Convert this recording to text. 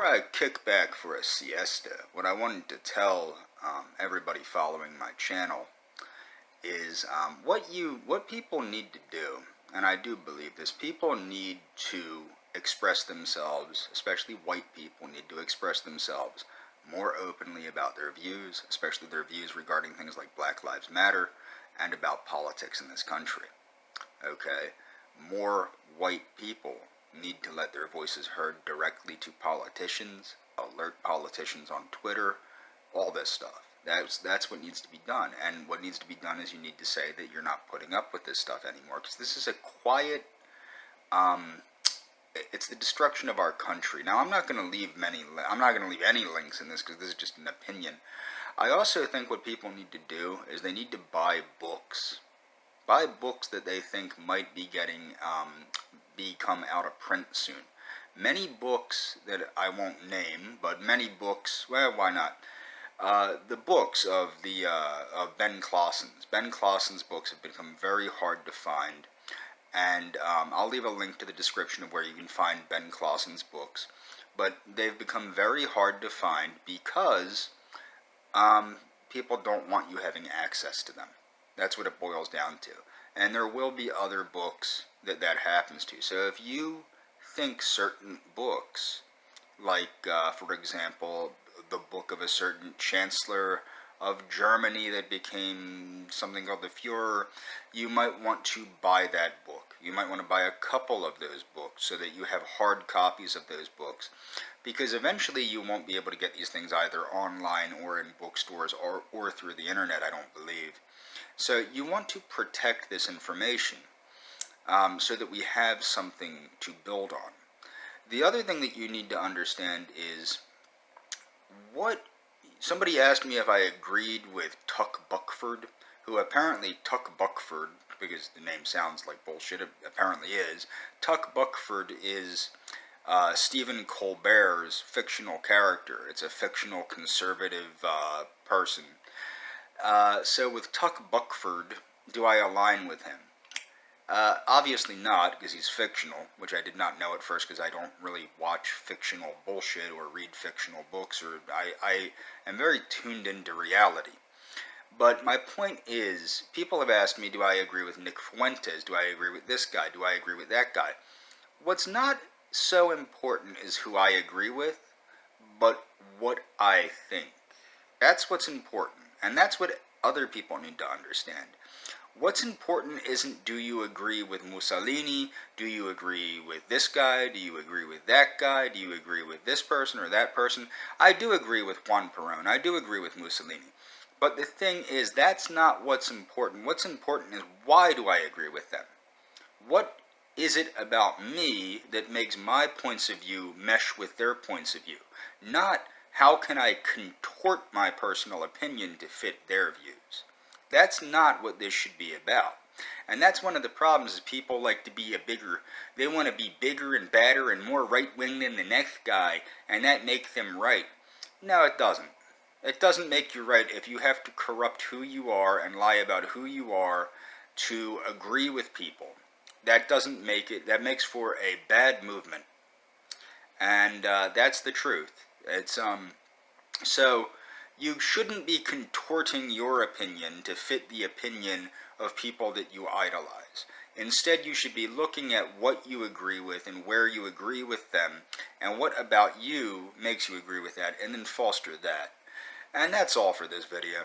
before I kick back for a siesta, what I wanted to tell everybody following my channel is what people need to do, and I do believe this. People need to express themselves, especially white people need to express themselves more openly about their views, especially their views regarding things like Black Lives Matter and about politics in this country. Okay? More white people need to let their voices heard directly to politicians, alert politicians on Twitter, all this stuff. That's what needs to be done. And what needs to be done is you need to say that you're not putting up with this stuff anymore, because this is a quiet, it's the destruction of our country. Now, I'm not going to leave any links in this, because this is just an opinion. I also think what people need to do is they need to buy books. Buy books that they think might be become out of print soon. Many books that I won't name, but many books, well, why not? The books of Ben Clausen's. Ben Clausen's books have become very hard to find, and I'll leave a link to the description of where you can find Ben Clausen's books. But they've become very hard to find because people don't want you having access to them. That's what it boils down to. And there will be other books that happens to. So if you think certain books, like, for example, the book of a certain chancellor of Germany that became something called the Führer, you might want to buy that book. You might want to buy a couple of those books so that you have hard copies of those books. Because eventually you won't be able to get these things either online or in bookstores or through the internet, I don't believe. So you want to protect this information so that we have something to build on. The other thing that you need to understand is somebody asked me if I agreed with Tuck Buckford, who apparently Tuck Buckford, because the name sounds like bullshit, it apparently is. Tuck Buckford is Stephen Colbert's fictional character. It's a fictional conservative person. So with Tuck Buckford, do I align with him? Obviously not, because he's fictional, which I did not know at first, because I don't really watch fictional bullshit or read fictional books, or I am very tuned into reality. But my point is, people have asked me, do I agree with Nick Fuentes? Do I agree with this guy? Do I agree with that guy? What's not so important is who I agree with, but what I think. That's what's important, and that's what other people need to understand. What's important isn't, do you agree with Mussolini? Do you agree with this guy? Do you agree with that guy? Do you agree with this person or that person? I do agree with Juan Perón. I do agree with Mussolini. But the thing is, that's not what's important. What's important is, why do I agree with them? What is it about me that makes my points of view mesh with their points of view? Not, how can I contort my personal opinion to fit their views? That's not what this should be about. And that's one of the problems, is people like to be they want to be bigger and badder and more right-wing than the next guy, and that makes them right. No, it doesn't. It doesn't make you right if you have to corrupt who you are and lie about who you are to agree with people. That doesn't make it, that makes for a bad movement. And that's the truth. It's, so you shouldn't be contorting your opinion to fit the opinion of people that you idolize. Instead, you should be looking at what you agree with and where you agree with them, and what about you makes you agree with that, and then foster that. And that's all for this video.